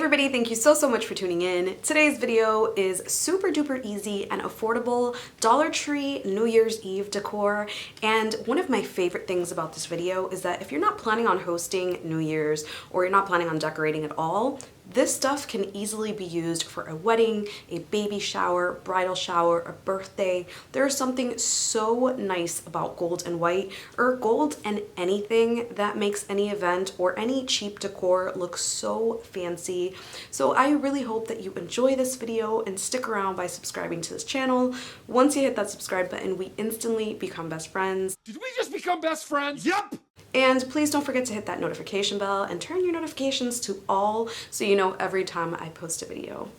everybody, thank you so much for tuning in. Today's video is super duper easy and affordable Dollar Tree New Year's Eve decor. And one of my favorite things about this video is that if you're not planning on hosting New Year's or you're not planning on decorating at all, this stuff can easily be used for a wedding, a baby shower, bridal shower, a birthday. There's something so nice about gold and white, or gold and anything that makes any event or any cheap decor look so fancy. So I really hope that you enjoy this video and stick around by subscribing to this channel. Once you hit that subscribe button, we instantly become best friends. Did we just become best friends? Yup! And please don't forget to hit that notification bell and turn your notifications to all so you know every time I post a video.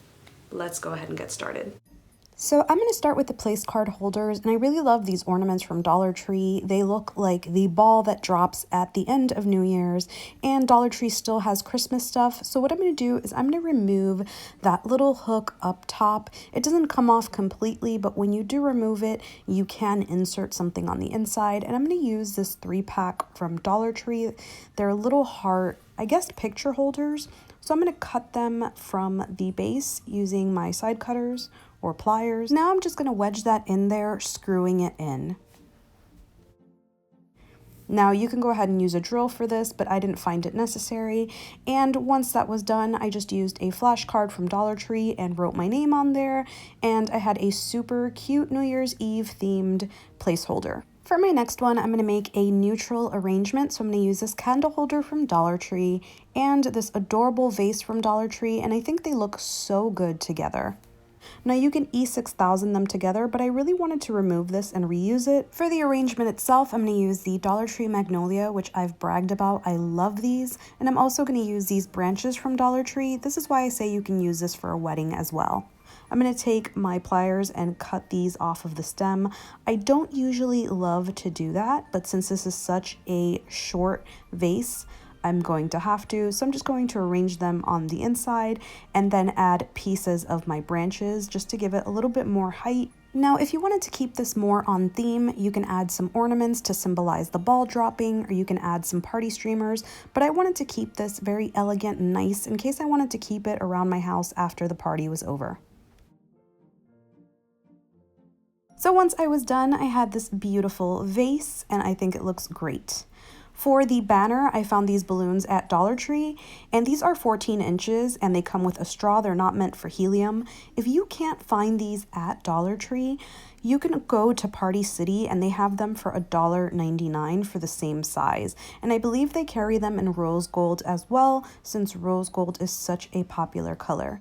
Let's go ahead and get started. So I'm going to start with the place card holders, and I really love these ornaments from Dollar Tree. They look like the ball that drops at the end of New Year's, and Dollar Tree still has Christmas stuff. So what I'm going to do is I'm going to remove that little hook up top. It doesn't come off completely, but when you do remove it, you can insert something on the inside. And I'm going to use this 3-pack from Dollar Tree. They're little heart, I guess, picture holders. So I'm going to cut them from the base using my side cutters or pliers. Now I'm just going to wedge that in there, screwing it in. Now you can go ahead and use a drill for this, but I didn't find it necessary. And once that was done, I just used a flashcard from Dollar Tree and wrote my name on there. And I had a super cute New Year's Eve themed placeholder. For my next one, I'm going to make a neutral arrangement. So I'm going to use this candle holder from Dollar Tree and this adorable vase from Dollar Tree. And I think they look so good together. Now you can E6000 them together, but I really wanted to remove this and reuse it. For the arrangement itself, I'm going to use the Dollar Tree Magnolia, which I've bragged about. I love these. And I'm also going to use these branches from Dollar Tree. This is why I say you can use this for a wedding as well. I'm going to take my pliers and cut these off of the stem. I don't usually love to do that, but since this is such a short vase, I'm going to have to. So I'm just going to arrange them on the inside and then add pieces of my branches just to give it a little bit more height. Now, if you wanted to keep this more on theme, you can add some ornaments to symbolize the ball dropping, or you can add some party streamers, but I wanted to keep this very elegant and nice in case I wanted to keep it around my house after the party was over. So once I was done, I had this beautiful vase, and I think it looks great. For the banner, I found these balloons at Dollar Tree, and these are 14 inches, and they come with a straw. They're not meant for helium. If you can't find these at Dollar Tree, you can go to Party City, and they have them for $1.99 for the same size. And I believe they carry them in rose gold as well, since rose gold is such a popular color.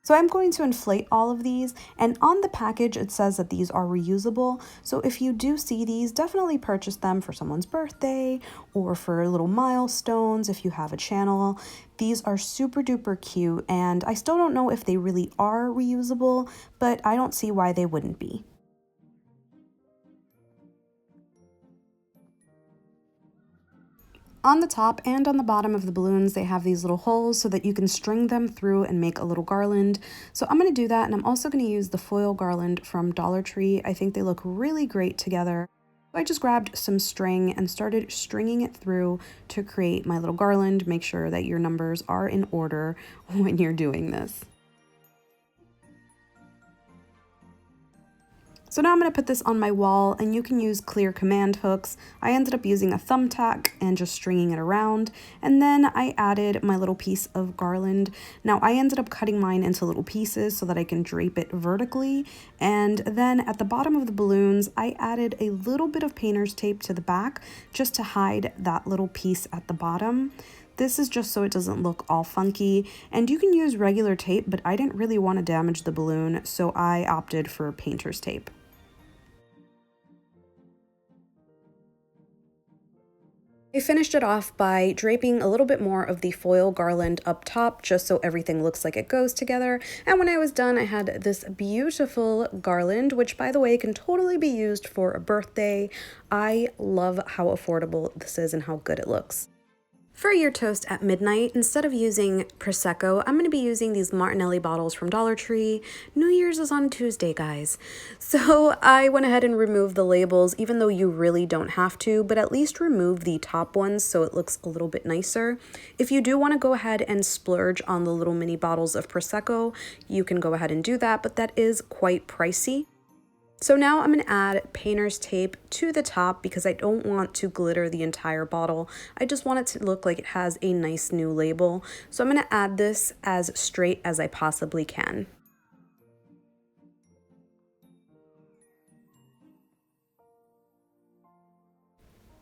So I'm going to inflate all of these, and on the package it says that these are reusable. So if you do see these, definitely purchase them for someone's birthday or for little milestones if you have a channel. These are super duper cute, and I still don't know if they really are reusable, but I don't see why they wouldn't be. On the top and on the bottom of the balloons, they have these little holes so that you can string them through and make a little garland. So I'm going to do that, and I'm also going to use the foil garland from Dollar Tree. I think they look really great together. I just grabbed some string and started stringing it through to create my little garland. Make sure that your numbers are in order when you're doing this. So now I'm going to put this on my wall, and you can use clear command hooks. I ended up using a thumbtack and just stringing it around, and then I added my little piece of garland. Now I ended up cutting mine into little pieces so that I can drape it vertically, and then at the bottom of the balloons I added a little bit of painter's tape to the back just to hide that little piece at the bottom. This is just so it doesn't look all funky, and you can use regular tape, but I didn't really want to damage the balloon, so I opted for painter's tape. I finished it off by draping a little bit more of the foil garland up top just so everything looks like it goes together. And when I was done, I had this beautiful garland, which by the way can totally be used for a birthday. I love how affordable this is and how good it looks. For your toast at midnight, instead of using Prosecco, I'm going to be using these Martinelli bottles from Dollar Tree. New Year's is on Tuesday, guys. So I went ahead and removed the labels, even though you really don't have to, but at least remove the top ones so it looks a little bit nicer. If you do want to go ahead and splurge on the little mini bottles of Prosecco, you can go ahead and do that, but that is quite pricey. So now I'm going to add painter's tape to the top because I don't want to glitter the entire bottle. I just want it to look like it has a nice new label. So I'm going to add this as straight as I possibly can.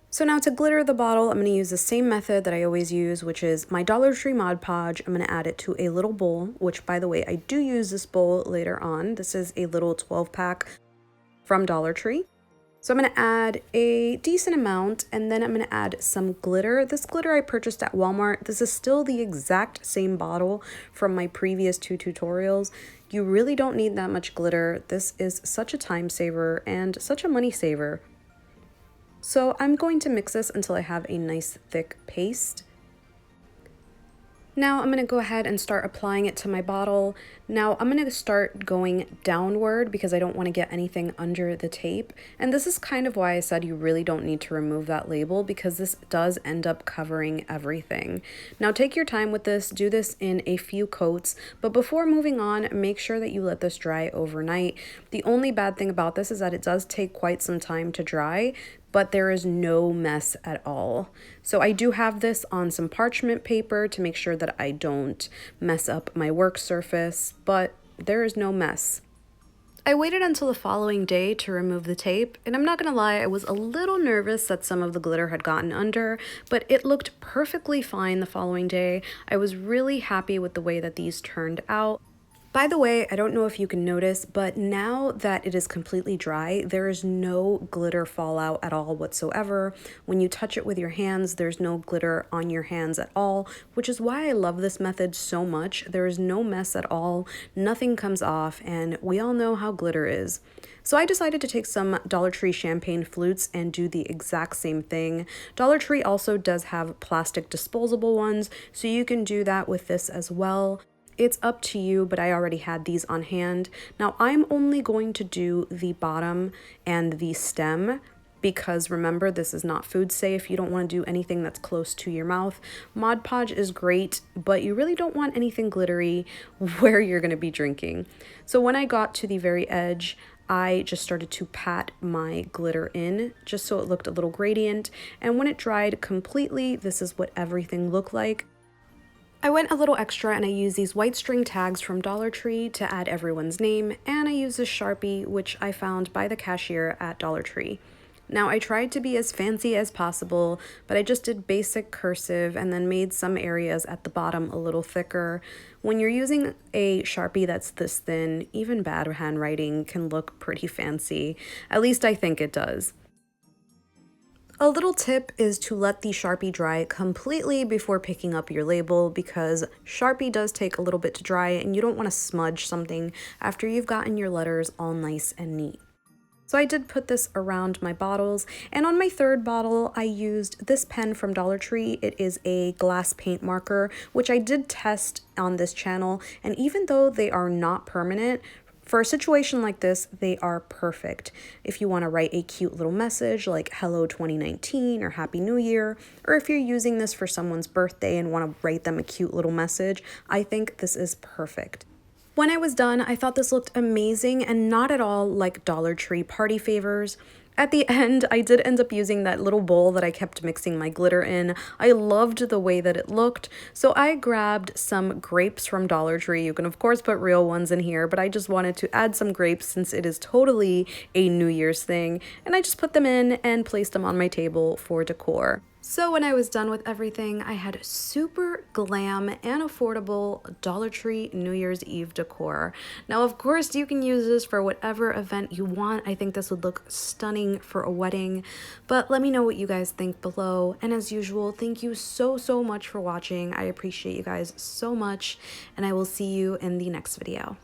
So now to glitter the bottle, I'm going to use the same method that I always use, which is my Dollar Tree Mod Podge. I'm going to add it to a little bowl, which by the way, I do use this bowl later on. This is a little 12-pack from Dollar Tree. So I'm going to add a decent amount, and then I'm going to add some glitter. This glitter I purchased at Walmart. This is still the exact same bottle from my previous 2 tutorials. You really don't need that much glitter. This is such a time saver and such a money saver. So I'm going to mix this until I have a nice thick paste. Now I'm going to go ahead and start applying it to my bottle. Now I'm going to start going downward because I don't want to get anything under the tape. And this is kind of why I said you really don't need to remove that label, because this does end up covering everything. Now take your time with this, do this in a few coats, but before moving on, make sure that you let this dry overnight. The only bad thing about this is that it does take quite some time to dry, but there is no mess at all. So I do have this on some parchment paper to make sure that I don't mess up my work surface, but there is no mess. I waited until the following day to remove the tape, and I'm not gonna lie, I was a little nervous that some of the glitter had gotten under, but it looked perfectly fine the following day. I was really happy with the way that these turned out. By the way, I don't know if you can notice, but now that it is completely dry, there is no glitter fallout at all whatsoever. When you touch it with your hands, there's no glitter on your hands at all, which is why I love this method so much. There is no mess at all, nothing comes off, and we all know how glitter is. So I decided to take some Dollar Tree champagne flutes and do the exact same thing. Dollar Tree also does have plastic disposable ones, so you can do that with this as well. It's up to you, but I already had these on hand. Now I'm only going to do the bottom and the stem because remember, this is not food safe. You don't want to do anything that's close to your mouth. Mod Podge is great, but you really don't want anything glittery where you're going to be drinking. So when I got to the very edge, I just started to pat my glitter in just so it looked a little gradient. And when it dried completely, this is what everything looked like. I went a little extra and I used these white string tags from Dollar Tree to add everyone's name, and I used this Sharpie, which I found by the cashier at Dollar Tree. Now I tried to be as fancy as possible, but I just did basic cursive and then made some areas at the bottom a little thicker. When you're using a Sharpie that's this thin, even bad handwriting can look pretty fancy. At least I think it does. A little tip is to let the Sharpie dry completely before picking up your label, because Sharpie does take a little bit to dry and you don't want to smudge something after you've gotten your letters all nice and neat. So I did put this around my bottles, and on my third bottle I used this pen from Dollar Tree. It is a glass paint marker, which I did test on this channel, and even though they are not permanent, for a situation like this, they are perfect. If you want to write a cute little message like Hello 2019 or Happy New Year, or if you're using this for someone's birthday and want to write them a cute little message, I think this is perfect. When I was done, I thought this looked amazing and not at all like Dollar Tree party favors. At the end, I did end up using that little bowl that I kept mixing my glitter in. I loved the way that it looked, so I grabbed some grapes from Dollar Tree. You can of course put real ones in here, but I just wanted to add some grapes since it is totally a New Year's thing, and I just put them in and placed them on my table for decor. So when I was done with everything, I had super glam and affordable Dollar Tree New Year's Eve decor. Now, of course, you can use this for whatever event you want. I think this would look stunning for a wedding, but let me know what you guys think below. And as usual, thank you so much for watching. I appreciate you guys so much, and I will see you in the next video.